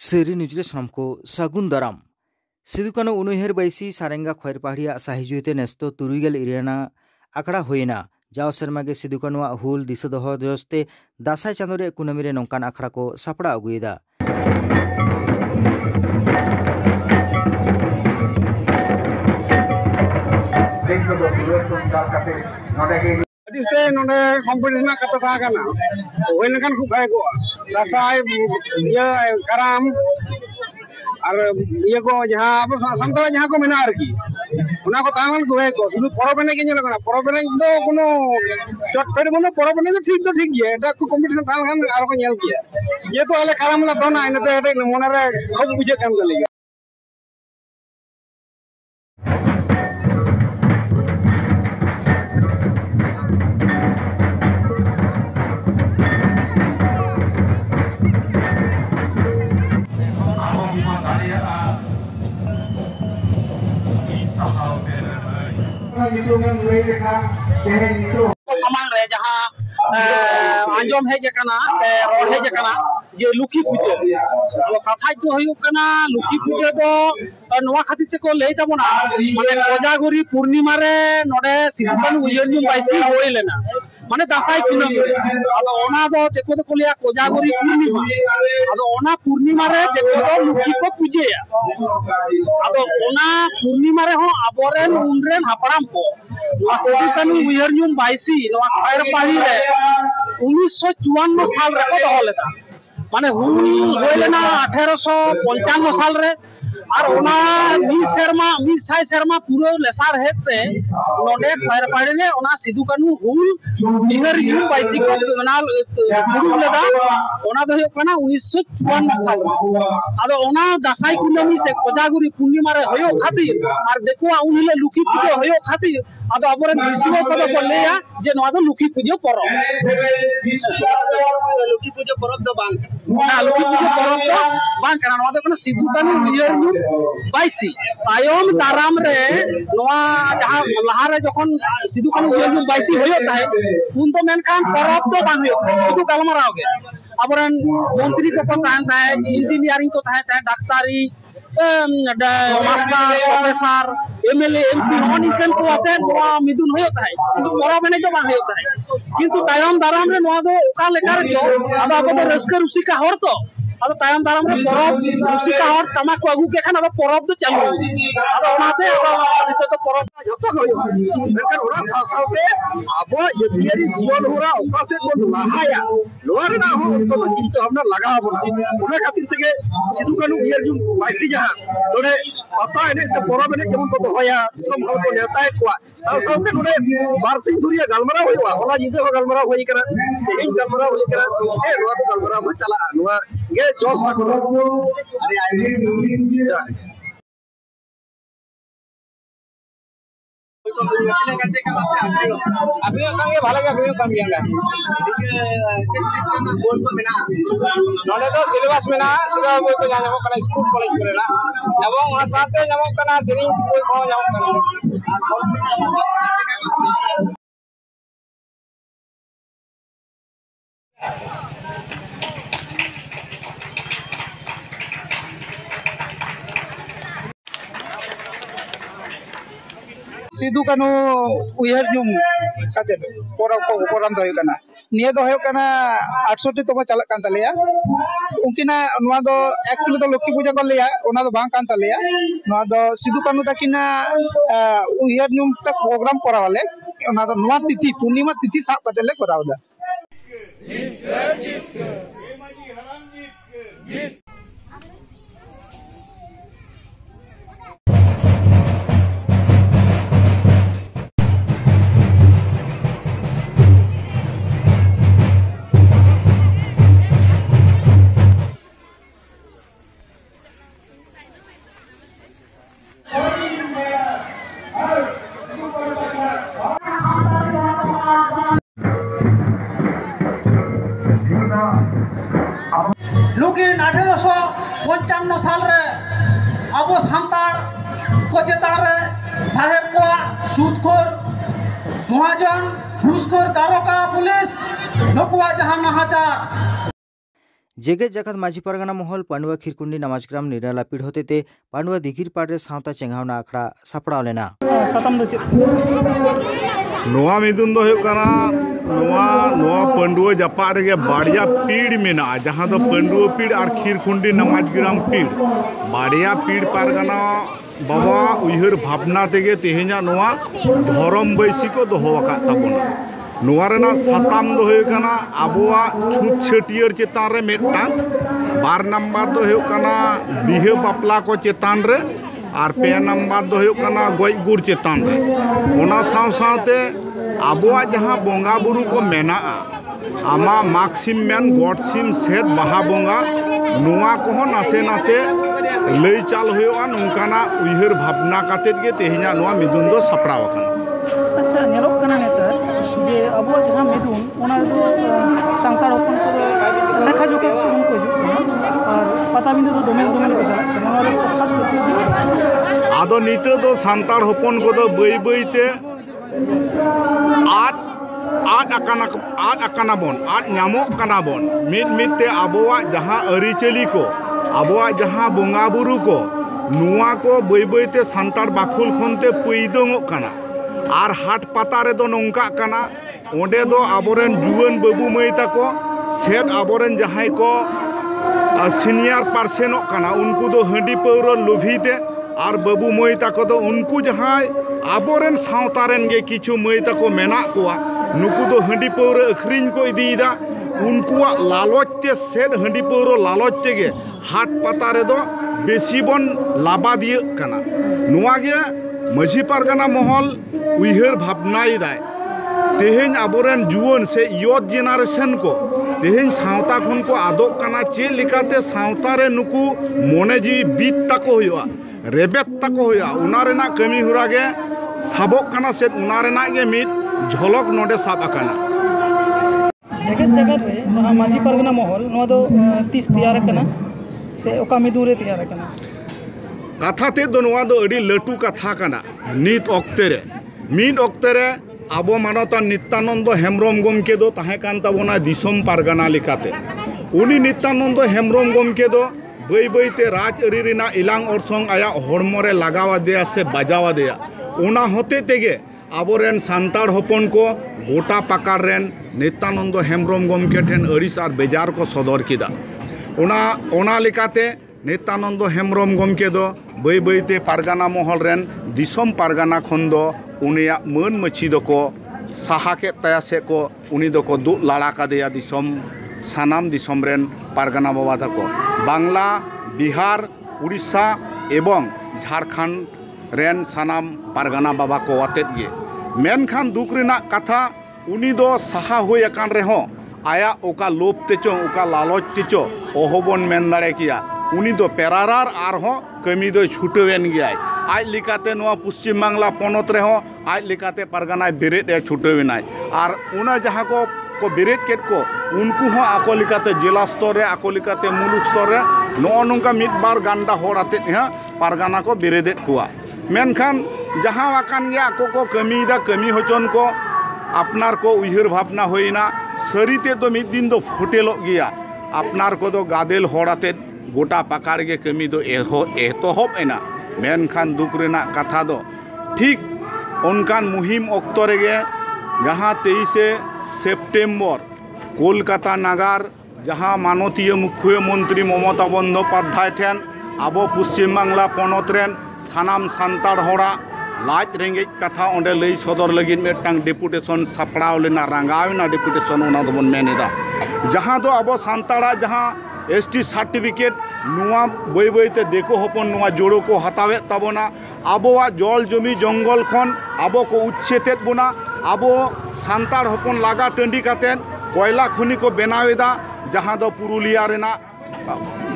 Seri Nujle Sanamko Sagun Daram Sidukano Unuher Baisi Sarenga Khairpahia Sahijuite Nesto Turigel Iriana Akada Hoina Jao Sermage Sidukanoa Hul Disodoho Joste Dasai Chandore Kunamire Nongkan Akrako Sapra Aguida competition kata kana hoy lekan khub bhai go dasai ye karam ar ye ko jaha abo samtala jaha ko mena ar ki ona ko tangan ko bhai ko sudu porob ene ke nyela kana porob ene do kono chotthor bono porob ene to thik ge eta ko competition tangan ar ko nyel kiya ye to ale karam la dona ene to eta monare khub buje kam gale सामान रे जहां आंजम है जकना से road है जकना जे लुखी पूजे तो कथा जो होय कना लुखी पूजे तो नवा खातिर ते को ले जाबोना माने कोजागुरी पूर्णिमा रे नोडे सिद्धन उयरनी बाइसी होय लेना माने दासाई कुनमी आलो ओना दो जेको तो कोलिया कोजागुरी पूर्णिमा आलो ओना पूर्णिमा रे जेको तो लुखी को पूजे आलो ओना पूर्णिमा रे हो आबोरेन उनरेन हापराम को सिद्धन उयरनी बाइसी नवा खैरपाड़ी रे 1954 साल रे को दहो लेता माने हुल होय लेना 1895 साल रे और ओना 20 शर्मा पूरा लेसार हेते नोडे खैरपाड़ी रे ओना सिधु कानू हुल इधर यू बाइसी को ना गुरु लेदा ओना दो कना 1954 साल आदो ओना दासाई कुंडमी से कोजागुरी पूर्णिमा रे होयो खातिर और देखो उनले लुखी पूजा होयो खातिर आदो अबरे विष्णु को बोलेया जे नवा दो लुखी पूजा परब लुखी पूजा परब दो बांग ना लुखी पूजा परब दो बांग कना नवा दो कना सिधु कानू उयरनी बाइसी तायम दाराम रे नवा जहां लहारे जखन सिधु कानू उयरनी बाइसी होयो ताहे उन तो मेनखान परब तो बांग होयो सिधु गालमाराव गे अबरन मंत्री को ताहन ताहे इंजीनियरिंग को ताहे डाक्तारी मास्टर प्रोफेसर एमएलए एमपी होनिकन को आते नवा मिदुन होयो ताहे किंतु परब ने जो बांग होयो ताहे किंतु तायम दाराम रे नवा दो ओका लेकार जो आदा अब तो रस्कर रुसिका हर तो अब तायम दाराम रे परब रुसिका हर तमा को अगु के खान अब परब तो चालू अब ओनाते अब तो परब जतो होयो बेकर ओरा सासावते अब ये बियरी जीवन होरा ओका से को लहाया लोर ना हो तो चिंता हमना लगा बोला ओना खातिर থেকে सिधु कानू बियरी बाइसी जहां तोरे पता है से परब ने केमन तो होया सब हो को नेताय को सासावते नोडे बारसिंग धुरिया गालमरा होइवा होला जिते हो गालमरा होई करा तेहिन गालमरा होई करा ए नो गालमरा हो चला नुवा ये जोश में अरे आई अभी ये भाला का काम किया नोडे तो सिलेबस में ना सीधा वो को जाने को कना स्कूल कॉलेज करेला एवं वहां साथे जामो कना सेलिंग कोई को जामो कना सिधु कानू उयहर जुम काते परब को परम दो कना निया दो कना 68 तो चला कान तलेया उनकिना नवा दो एक्चुअली तो लक्ष्मी पूजा कर लिया ओना दो बांग कान तलेया नवा दो सिधु कानू तकिना उयहर जुम तक प्रोग्राम करावले ओना दो नवा तिथि पूर्णिमा तिथि साब कतले करावदा ᱨᱮ ᱟᱵᱚ ᱥᱟᱱᱛᱟᱲ को चेतान रे साहेब को सूदखोर महाजन घूसखोर दारोगा पुलिस नुकुआ जहां नाहाचार जेगेत जाकात माझी परगना महल पांडुआ खीरकुंडी नमाजग्राम निराला पीढ़ होते पांडुआ दिघिर पाड़े सावता चेंगावना आखड़ा सापड़ाव लेना नोआ मिदुन दो नोआ पांडुआ जापा रे बाड़िया पीड़ मेना जहां दो पांडुआ पीड़ और खीरकुंडी नमाजग्राम पीड़ बाड़िया पीड़ पारगना बाबा उहर भावना तेगे तेहेना नोआ धरम बैसी को दोहोका ताबोना नोआ रेना साताम दो होयकना आबोआ छूट छटियर चेतान रे मेटांग बार नंबर दो होयकना बिहे बापला को चेतान रे और पे नंबर दो होयकना गoj गुर चेतान रे ओना साव सावते आबोआ जहां बोंगा बुरु को मेना आमा माक्सिम मेन गॉडसिम सेट बाहा बोंगा नोआ को नासे नासे लई चाल होयोआ नोंकाना उहर भावना कातेत गे तेहेना नोआ मिदुन दो सापड़ाव आकना अच्छा नेलोक कना नेतार जे अब जहां मिदुन ओना दो सांतार हपन को लेखा जोके सुन को और पता बिंदु दो दोमेल दोमेल को चला ओना रो चक्का आदो नीते दो सांतार हपन को दो बई बईते आट अकाना बोन आट न्यामोक कना बोन मिते आबोआ जहां अरिचली को आबोआ जहां बोंगा बुरु को नुआ को बई बईते सांतार बाखुल खनते पैदोंगोक कना और हाट पता रे दो नोंका कना ओंडे दो आबोरेन जुवन बाबू मई ताको सेट आबोरेन जहां को सीनियर पर्सन कना उनको दो हंडी पौर लोभीते और बाबू मई ताको दो उनको जहां आबोरेन सावतारेन गे किछु मई ताको मेना कोआ नुकु दो हंडी पौर अखरिन को इदीदा उनकुआ लालचते सेट हंडी पौर लालचते गे हाट पता रे दो बेसी बन लाबा दिए कना नुआ गे माझी पारगाना महल उहर भावनाय दाय तेहेन आबोरेन जुवन से इयत जेनारेशन को तेहेन सावता खन को आदोक कना चे लिकाते सावता रे नुकु मोने जी बीत ताको होया रेबेत ताको होया उना रेना कमी हुरा गे साबक कना से उना रेना गे मित झलक नोडे साब आकना जगत जगत रे माझी पारगाना महल नोआ दो 30 तैयार कना से ओका मिदुरे तैयार कना कथा ते दो नोआ दो अडी लटू कथा कना नित ऑक्ते रे मिद ऑक्ते रे आबो मानवता नित्यानंद हेम्ब्रम गमके दो ताहे कान ताबोना दिसम पारगाना लिकाते उनी नित्यानंद हेम्ब्रम गमके दो बई बईते राज अरी रिना इलांग ओरसंग आया हड़मो रे लगावा देया से बाजावा देया ओना होते तेगे आबोरेन सांतार हपन को गोटा पाकार रेन नित्यानंद हेम्ब्रम गमके ठेन अड़िस और बेजार को सदर किदा ओना लिकाते नित्यानंद हेम्ब्रम गमके दो बई बईते पारगाना महल रेन दिसम पारगाना खन दो उनिया मन मची दको साहा के तया से को उनी दको दु लाड़ा कादेया दिसम सानाम दिसम रेन पारगाना बाबा तको बांग्ला बिहार उड़ीसा एवं झारखंड रेन सानाम पारगाना बाबा को वातेत गे मेनखान दुख रेना कथा उनी दो साहा होय अकान रेहो आया ओका लोभ तेचो ओका लालच तेचो ओहबन मेन दाड़े किया उनी दो पेरारार आरहो कमी दो छुटवेन गयाय आज लिकाते नोआ पश्चिम बांग्ला पनत रेहो आज लिकाते पारगाना बेरेद ए छुटवेनाय और उना जहां को बेरेद केट को उनको हो आको लिकाते जिला स्तर रे आको लिकाते मुलुक स्तर रे नो नोंका मिद बार गांडा होड़ाते हा पारगाना को बेरेदेत कुआ मेनखान जहां वाकान गया आको को कमीदा कमी होचन को अपनार को उहर भावना होइना सरीते दो मिद दिन दो फोटेलो गया अपनार को दो गादेल होड़ाते गोटा पाकार गे कमी दो एतहब एना मेनखान दुख रेना कथा दो ठीक उनकान मुहिम ऑक्तो रेगे जहां 23 सेप्टेम्बर कोलकाता नगर जहां माननीय मुख्यमंत्री ममता बंदोपाध्याय ठेन आबो पश्चिम बांग्ला पनत रेन सानाम सान्ताड़ होड़ा लाज रेंगे कथा ओंडे लई सदर लगिन मेटांग डेपुटेशन सापड़ाव लेना रांगावना डेपुटेशन ओना दोबन मेनेदा जहां दो आबो सान्ताड़ा जहां एसटी सर्टिफिकेट नुआ बई बईते देखो हपन नुआ जोड़ो को हतावे ताबोना आबोआ जल जमी जंगल खन आबो को उच्छेदेत बोना आबो सान्ताड़ हपन लागा टंडी कातेन कोयला खनि को बनावेदा जहां दो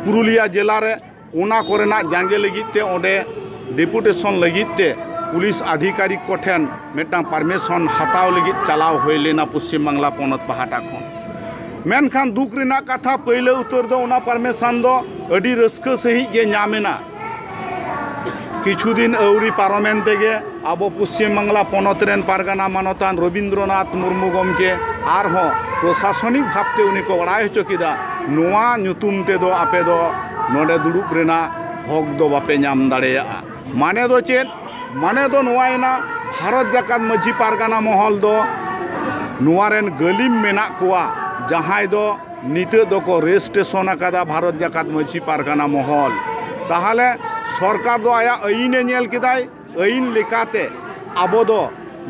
पुरुलिया जिला रे ओना कोरेना जांगे लगिते ओंडे डेपुटेशन लगिते पुलिस अधिकारी को ठेन मेटांग परमिशन हताव लगित चलाव होय लेना पश्चिम बांग्ला पनत पहाटा खन मेनखान दुख रेना कथा पहले उतर दो उना परमिशन दो अडी रस्क सही गे नामेना किछु दिन अवरी पारमेन तेगे आबो पश्चिम बांगला पनत रेन पारगाना मानतान रवींद्रनाथ मुर्मू गमके आरहो प्रशासनिक भावते उनी को बड़ाय हचो किदा नोआ नुतुम ते दो आपे दो नोडे दुड़ुब रेना हक दो बापे नाम दाड़ेया माने दो चेद माने दो नोआयना भारत जाकात माझी पारगाना महल दो नोआरेन गलिम मेना कोआ जहां दो निते दो को रेजिस्ट्रेशन आकादा भारत जाकात माझी पारगाना महल ताहले सरकार दो आया आईने नेल किदाय आईन लेकाते आबो दो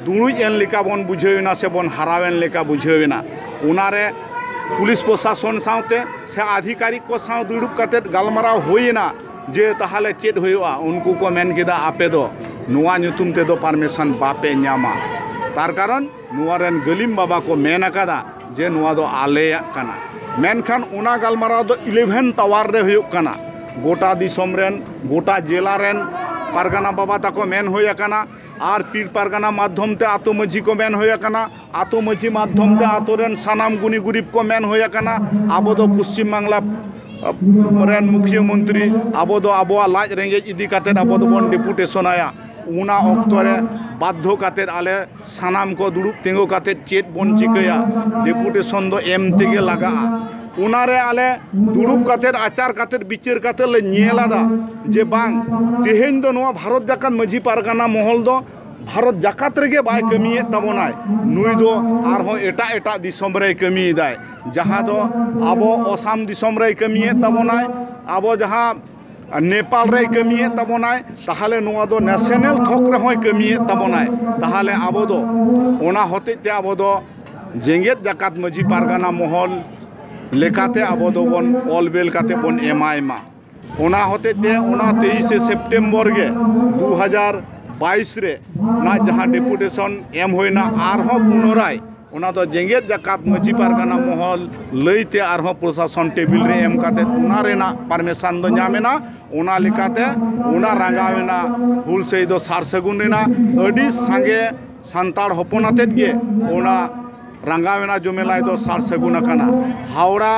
दुरुज एन लेका बन बुझेना से बन हरावेन लेका बुझेना उनारे पुलिस प्रशासन साथे से आधिकारिक को साथ दुड़ुब काते गालमाराव होइना जे ताहले चेद होइआ उनको को मेन किदा आपे दो नुआ नुतुम ते दो परमिशन बापे न्यामा तार कारण नुआरेन गलिम बाबा को मेन आकादा जे नुआ दो आलेया काना मेनखान उना गालमाराव दो 11 टावर रे हुयुक काना गोटा दिसोम रेन गोटा जिला रेन पारगाना बाबा ताको मेन होया काना आर पीर पारगाना माध्यम ते आतो माझी को मेन होया काना आतो माझी माध्यम ते आतो रेन सानाम गुनी गुरीब को मेन होया काना आबो दो पश्चिम बांगला रेन मुख्यमंत्री आबो दो आबोआ लाज रेंगे इदी काते आबो दो बन डेपुटेशन आया उना अक्तरे बाध्य काते आले सानाम को दुड़ुब तिंगो काते चेत बन चिकया डेपुटेशन दो एम तेगे लगा उनारे आले दुड़ुब काते आचार काते बिचार काते ले नेलादा जे बांग तेहेन दो नोआ भारत जाकात माझी पारगाना महल दो भारत जाकात रेगे बाय कमिये तबोनाय नुई दो आरहो एटा एटा दिसोम रे कमियेदाय जहां दो आबो असम दिसोम रे कमिये तबोनाय आबो जहां नेपाल रे कमिये तबोनाय ताहले नोआ दो नेशनल थक रे होय कमिये तबोनाय ताहले आबो दो ओना होते ते आबो दो जेंगेत जाकात माझी पारगाना महल लेकाते आबो दो बन ऑलबेल काते बन एमायमा ओना होते ते ओना 23 सेप्टेम्बर गे 2022 रे ना जहां डेपुटेशन एम होइना आरहो पुनराय ओना दो जेंगेत जाकात माझी पारगाना महल लईते आरहो प्रशासन टेबिल रे एम काते ओना रेना परमिशन दो नामेना ओना लेकाते ओना रांगावेना हुल सेई दो सार सगुन रेना अडी सांगे संताड़ हपनाते गे ओना रांगावेना जुमेलाय दो सार सगुन काना हावड़ा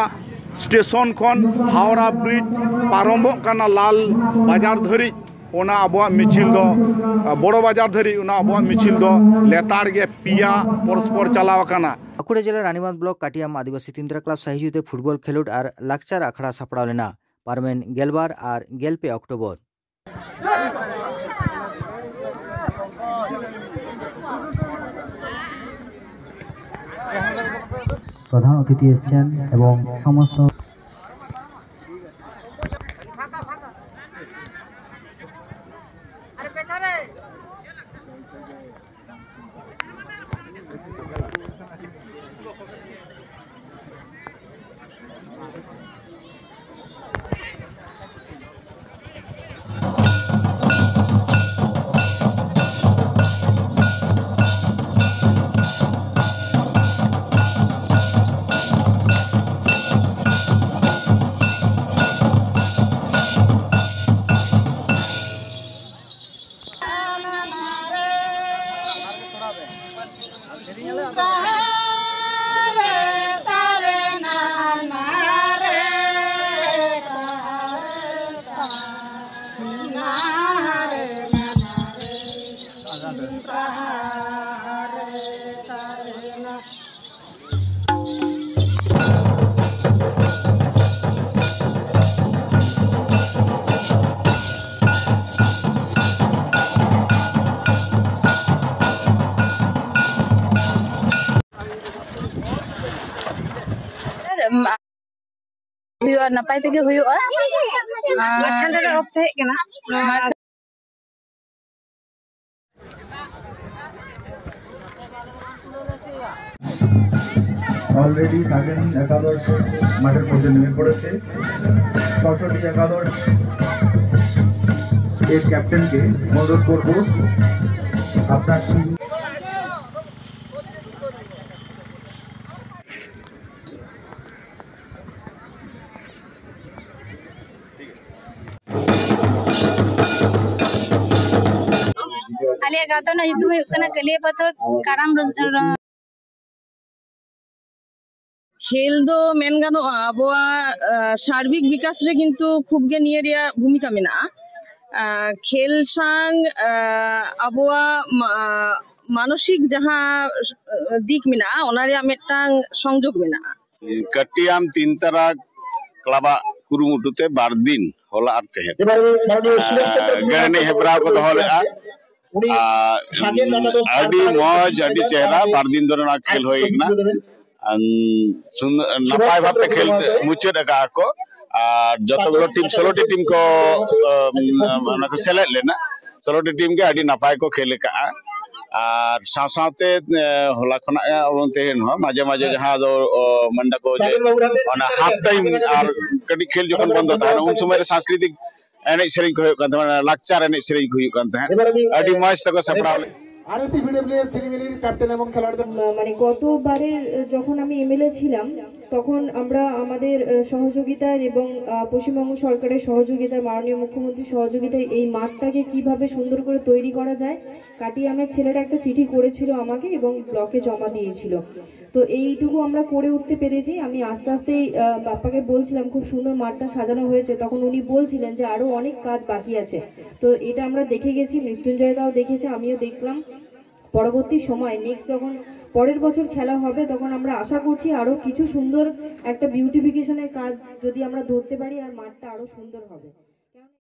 स्टेशन खन हावड़ा ब्रिज पारम्भ काना लाल बाजार धरी ओना आबो मिचिल दो बड़ो बाजार धरी ओना आबो मिचिल दो लेताड़ गे पिया परस्पर चलाव काना बांकुड़ा जिला रानीबांध ब्लॉक काटियाम आदिवासी तीनद्रा क्लब साहिजुते फुटबल खेलोड और लाक्चार आखड़ा सापड़ाव लेना पारमेन गेलबार और गेलपे अक्टोबर प्रधान अतिथि एवं समस्त नापाय तेगे हुयुआ मास्टर रे ऑफ हे केना অলরেডি থাকেন একাদশ মাঠের মধ্যে নেমে পড়েছে ৬৬ একাদশ এর ক্যাপ্টেনকে অনুরোধ করব আপনার টিম आलिया गातो ना युतु हुयुक कना कलिया पथर काराम खेल दो मेन गानोआ आबोआ सार्बिक विकास रे किंतु खूब गे निये रिया भूमिका मेना खेल सांग आबोआ मानसिक जहां दिक मेना ओना रिया मिदटांग संजोग मेना कटियाम तीन तारा क्लाबा कुरुमुटुते बार दिन होला आर तेहे गने हेब्रा को दोहले आदि मौज आदि चेहरा बार दिन दोना खेल होइगना नापाय भाबते खेल मुचाद आका को जतगुलो टीम 16टी टीम को सेलेक्ट लेना 16टी टीम के आदि नापाय को खेल का और साथ होला खना तेहन हो माजे माजे जहां दो मंडा को जे ओना हाफ टाइम और कटी खेल जखन बंद था उन समय सांस्कृतिक एने सेरिंग को होय लाक्चार एने सेरिंग को होय आदि मस्त तक सपड़ा আরএসি ভিডিও সিলিমিলির ক্যাপ্টেন এবং খেলোয়াড়দের মানে গতবারের যখন আমি এমএলএ ছিলাম তখন আমরা আমাদের সহযোগিতায় এবং পশ্চিমবঙ্গ সরকারের সহযোগিতায় মাননীয় মুখ্যমন্ত্রীর সহযোগিতায় এই মাঠটাকে কিভাবে সুন্দর করে তৈরি করা যায় কাটিয়ামের ছেলেরা একটা চিঠি করেছিল আমাকে এবং ব্লকে জমা দিয়েছিল। তো এইটুকু আমরা করে উঠতে পেরেছি। আমি আস্তে আস্তে বাপ্পাকে বলছিলাম খুব সুন্দর মাঠটা সাজানো হয়েছে, তখন উনি বলছিলেন যে আরো অনেক কাজ বাকি আছে। তো এটা আমরা দেখে গেছি, মৃত্যুঞ্জয়দাও দেখেছে, আমিও দেখলাম। পরবর্তী সময় নেক্সট যখন পরের বছর খেলা হবে তখন আমরা আশা করছি আরো কিছু সুন্দর একটা বিউটিফিকেশনের কাজ যদি আমরা ধরতে পারি আর মাঠটা আরো সুন্দর হবে।